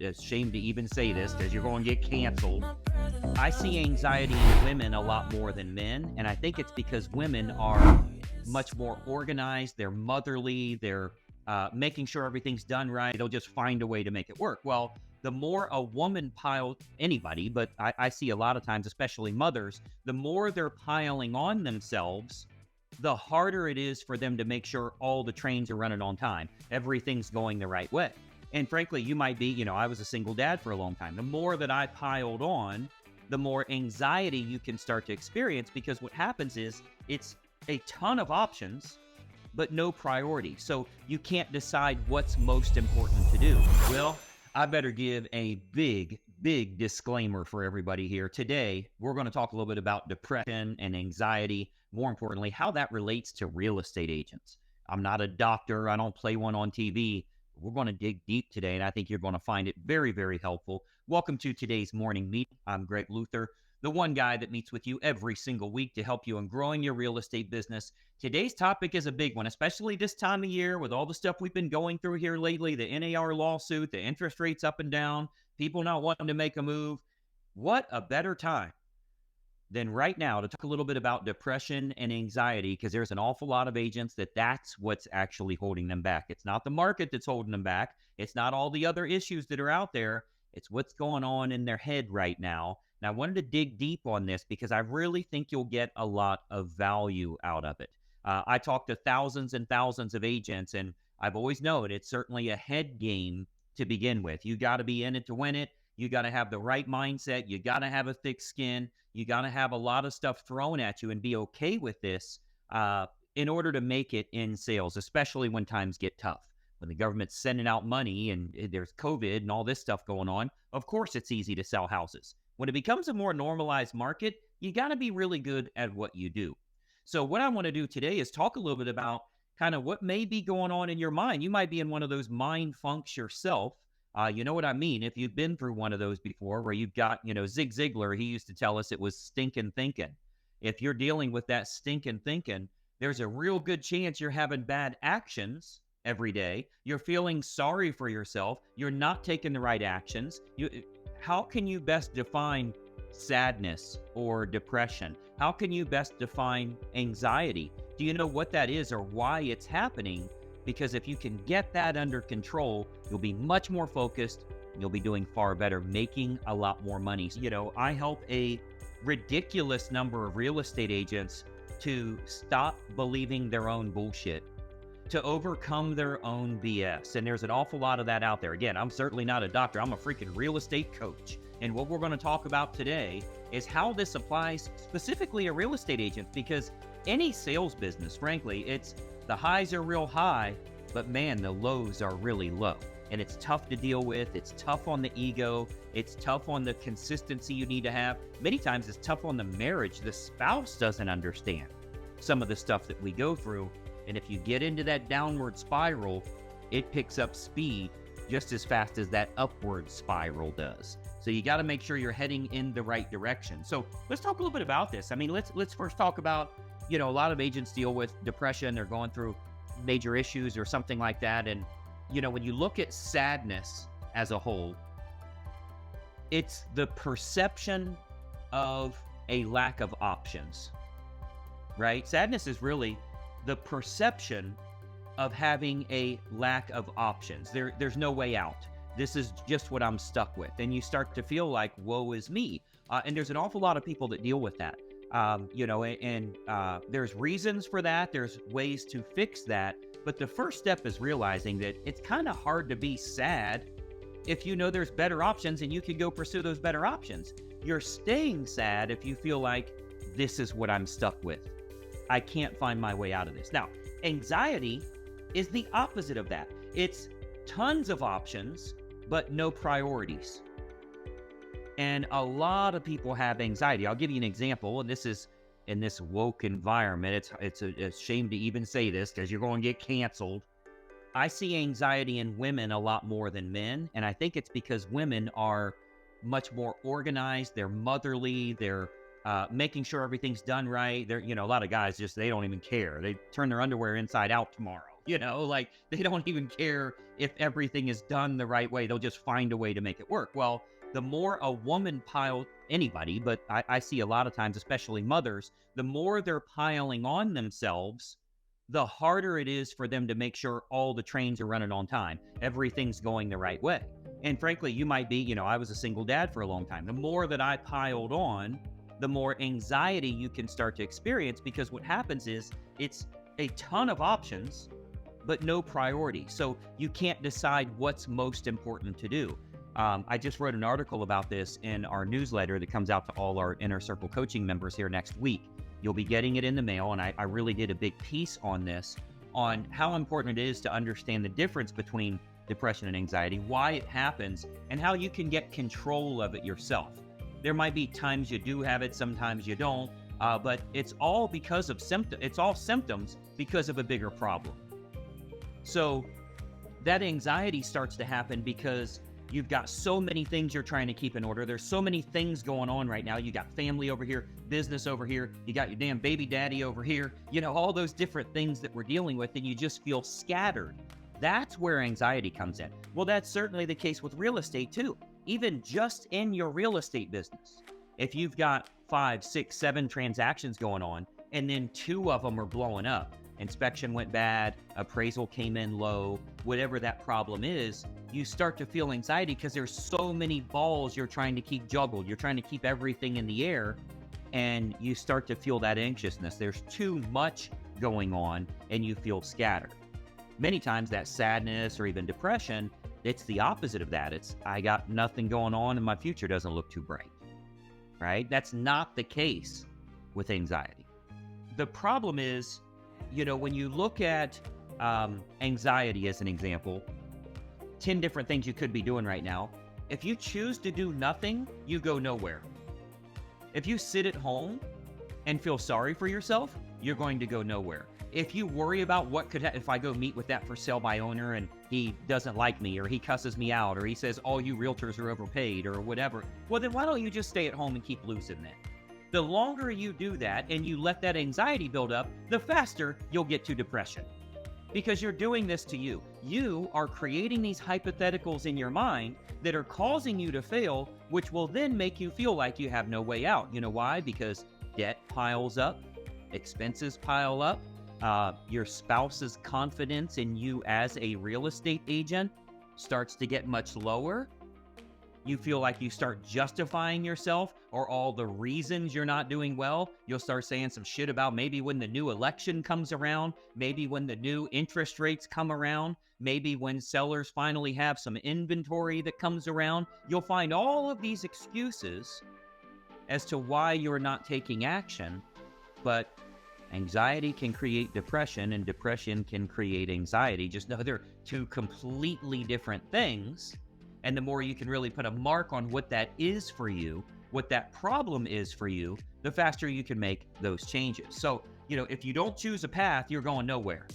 ashamed to even say this because you're going to get canceled. I see anxiety in women a lot more than men, and I think it's because women are much more organized. They're motherly. They're making sure everything's done right. They'll just find a way to make it work. Well, the more a woman piles, anybody, but I see a lot of times, especially mothers, the more they're piling on themselves, the harder it is for them to make sure all the trains are running on time. Everything's going the right way. And frankly, you might be, I was a single dad for a long time. The more that I piled on, the more anxiety you can start to experience, because what happens is it's a ton of options, but no priority. So you can't decide what's most important to do. Well, I better give a big disclaimer for everybody here. Today, we're going to talk a little bit about depression and anxiety. More importantly, how that relates to real estate agents. I'm not a doctor. I don't play one on TV. We're going to dig deep today, and I think you're going to find it very helpful. Welcome to today's morning meet. I'm Greg Luther, the one guy that meets with you every single week to help you in growing your real estate business. Today's topic is a big one, especially this time of year with all the stuff we've been going through here lately, the NAR lawsuit, the interest rates up and down, people not wanting to make a move. What a better time than right now to talk a little bit about depression and anxiety, because there's an awful lot of agents that's what's actually holding them back. It's not the market that's holding them back. It's not all the other issues that are out there. It's what's going on in their head right now. And I wanted to dig deep on this because I really think you'll get a lot of value out of it. I talk to thousands and thousands of agents, and I've always known it's certainly a head game to begin with. You got to be in it to win it. You got to have the right mindset. You got to have a thick skin. You got to have a lot of stuff thrown at you and be okay with this in order to make it in sales, especially when times get tough. When the government's sending out money and there's COVID and all this stuff going on, of course it's easy to sell houses. When it becomes a more normalized market, you got to be really good at what you do. So what I want to do today is talk a little bit about kind of what may be going on in your mind. You might be in one of those mind funks yourself. You know what I mean? If you've been through one of those before where you've got, Zig Ziggler, he used to tell us it was stinking thinking. If you're dealing with that stinking thinking, there's a real good chance you're having bad actions every day. You're feeling sorry for yourself. You're not taking the right actions. How can you best define sadness or depression? How can you best define anxiety? Do you know what that is or why it's happening? Because if you can get that under control, you'll be much more focused. You'll be doing far better, making a lot more money. I help a ridiculous number of real estate agents to stop believing their own bullshit, to overcome their own BS. And there's an awful lot of that out there. Again, I'm certainly not a doctor. I'm a freaking real estate coach. And what we're going to talk about today is how this applies specifically to real estate agents, because any sales business, frankly, the highs are real high, but man, the lows are really low. And it's tough to deal with. It's tough on the ego. It's tough on the consistency you need to have. Many times it's tough on the marriage. The spouse doesn't understand some of the stuff that we go through. And if you get into that downward spiral, it picks up speed just as fast as that upward spiral does. So you got to make sure you're heading in the right direction. So let's talk a little bit about this. I mean, let's first talk about, a lot of agents deal with depression. They're going through major issues or something like that. And, when you look at sadness as a whole, it's the perception of a lack of options, right? Sadness is really the perception of having a lack of options. There's no way out. This is just what I'm stuck with. And you start to feel like, woe is me. And there's an awful lot of people that deal with that. There's reasons for that. There's ways to fix that. But the first step is realizing that it's kind of hard to be sad if you know there's better options and you can go pursue those better options. You're staying sad if you feel like this is what I'm stuck with. I can't find my way out of this. Now, anxiety is the opposite of that. It's tons of options, but no priorities. And a lot of people have anxiety. I'll give you an example, and this is in this woke environment. It's a shame to even say this because you're going to get canceled. I see anxiety in women a lot more than men, and I think it's because women are much more organized. They're motherly. They're making sure everything's done right. A lot of guys they don't even care. They turn their underwear inside out tomorrow. Like they don't even care if everything is done the right way. They'll just find a way to make it work. Well, the more a woman anybody, but I see a lot of times, especially mothers, the more they're piling on themselves, the harder it is for them to make sure all the trains are running on time. Everything's going the right way. And frankly, you might be, I was a single dad for a long time. The more that I piled on, the more anxiety you can start to experience, because what happens is it's a ton of options, but no priority. So you can't decide what's most important to do. I just wrote an article about this in our newsletter that comes out to all our Inner Circle coaching members here next week. You'll be getting it in the mail, and I really did a big piece on this, on how important it is to understand the difference between depression and anxiety, why it happens, and how you can get control of it yourself. There might be times you do have it, sometimes you don't, but it's all because of symptoms. It's all symptoms because of a bigger problem. So that anxiety starts to happen because you've got so many things you're trying to keep in order. There's so many things going on right now. You got family over here, business over here. You got your damn baby daddy over here. All those different things that we're dealing with, and you just feel scattered. That's where anxiety comes in. Well, that's certainly the case with real estate too. Even just in your real estate business, if you've got 5, 6, 7 transactions going on, and then 2 of them are blowing up, inspection went bad, appraisal came in low, whatever that problem is, you start to feel anxiety because there's so many balls you're trying to keep juggled. You're trying to keep everything in the air, and you start to feel that anxiousness. There's too much going on, and you feel scattered. Many times that sadness or even depression, it's the opposite of that. It's, I got nothing going on and my future doesn't look too bright, right? That's not the case with anxiety. The problem is, when you look at anxiety as an example, 10 different things you could be doing right now. If you choose to do nothing, you go nowhere. If you sit at home and feel sorry for yourself, you're going to go nowhere. If you worry about what could happen if I go meet with that for sale by owner and he doesn't like me, or he cusses me out, or he says all you realtors are overpaid, or whatever, well then why don't you just stay at home and keep losing that? The longer you do that and you let that anxiety build up, the faster you'll get to depression. Because you're doing this to you. You are creating these hypotheticals in your mind that are causing you to fail, which will then make you feel like you have no way out. You know why? Because debt piles up, expenses pile up, your spouse's confidence in you as a real estate agent starts to get much lower. You feel like you start justifying yourself or all the reasons you're not doing well. You'll start saying some shit about maybe when the new election comes around, maybe when the new interest rates come around, maybe when sellers finally have some inventory that comes around. You'll find all of these excuses as to why you're not taking action. But anxiety can create depression, and depression can create anxiety. Just know they're 2 completely different things. And the more you can really put a mark on what that is for you, what that problem is for you, the faster you can make those changes. So, if you don't choose a path, you're going nowhere.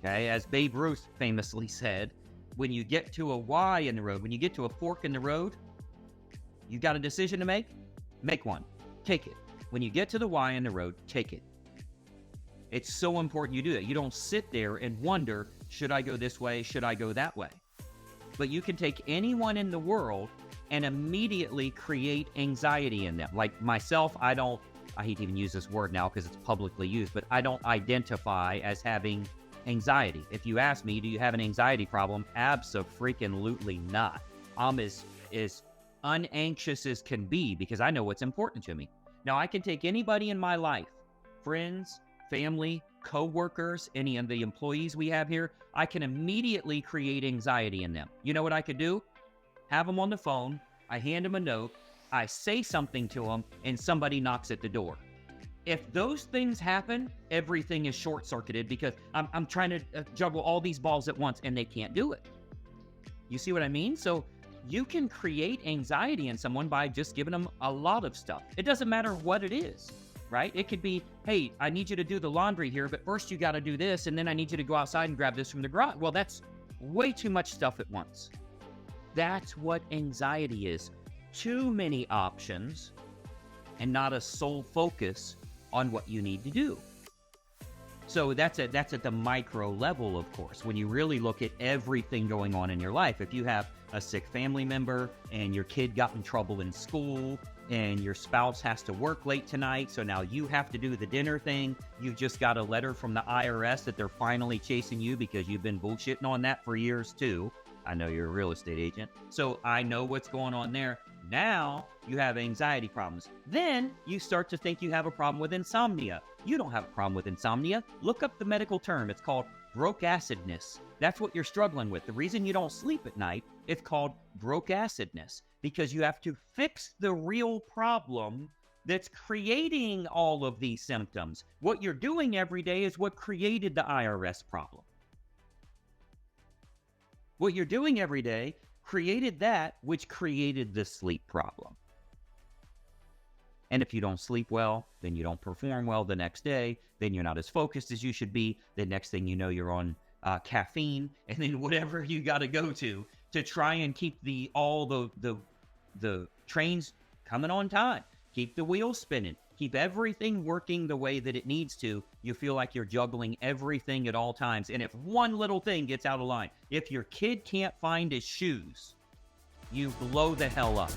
Okay, as Babe Ruth famously said, when you get to a Y in the road, when you get to a fork in the road, you got a decision to make one. Take it. When you get to the Y in the road, take it. It's so important you do that. You don't sit there and wonder, should I go this way? Should I go that way? But you can take anyone in the world and immediately create anxiety in them. Like myself, I hate to even use this word now because it's publicly used, but I don't identify as having anxiety. If you ask me, do you have an anxiety problem? Abso-freaking-lutely not. I'm as unanxious as can be because I know what's important to me. Now, I can take anybody in my life, friends, family, co-workers, any of the employees we have here, I can immediately create anxiety in them. You know what I could do? Have them on the phone, I hand them a note, I say something to them, and somebody knocks at the door. If those things happen, everything is short-circuited because I'm trying to juggle all these balls at once, and they can't do it. You see what I mean? So you can create anxiety in someone by just giving them a lot of stuff. It doesn't matter what it is, right? It could be, hey, I need you to do the laundry here, but first you got to do this, and then I need you to go outside and grab this from the garage. Well, that's way too much stuff at once. That's what anxiety is. Too many options and not a sole focus on what you need to do. So that's at the micro level, of course. When you really look at everything going on in your life, if you have a sick family member and your kid got in trouble in school and your spouse has to work late tonight, so now you have to do the dinner thing. You just got a letter from the IRS that they're finally chasing you because you've been bullshitting on that for years too. I know you're a real estate agent, so I know what's going on there. Now you have anxiety problems. Then you start to think you have a problem with insomnia. You don't have a problem with insomnia. Look up the medical term. It's called broke-acidness. That's what you're struggling with. The reason you don't sleep at night, it's called broke-acidness, because you have to fix the real problem that's creating all of these symptoms. What you're doing every day is what created the IRS problem. What you're doing every day created that which created the sleep problem. And if you don't sleep well, then you don't perform well the next day, then you're not as focused as you should be. The next thing you know, you're on caffeine, and then whatever you got to go to try and keep all the trains coming on time, keep the wheels spinning, keep everything working the way that it needs to. You feel like you're juggling everything at all times. And if one little thing gets out of line, if your kid can't find his shoes, you blow the hell up.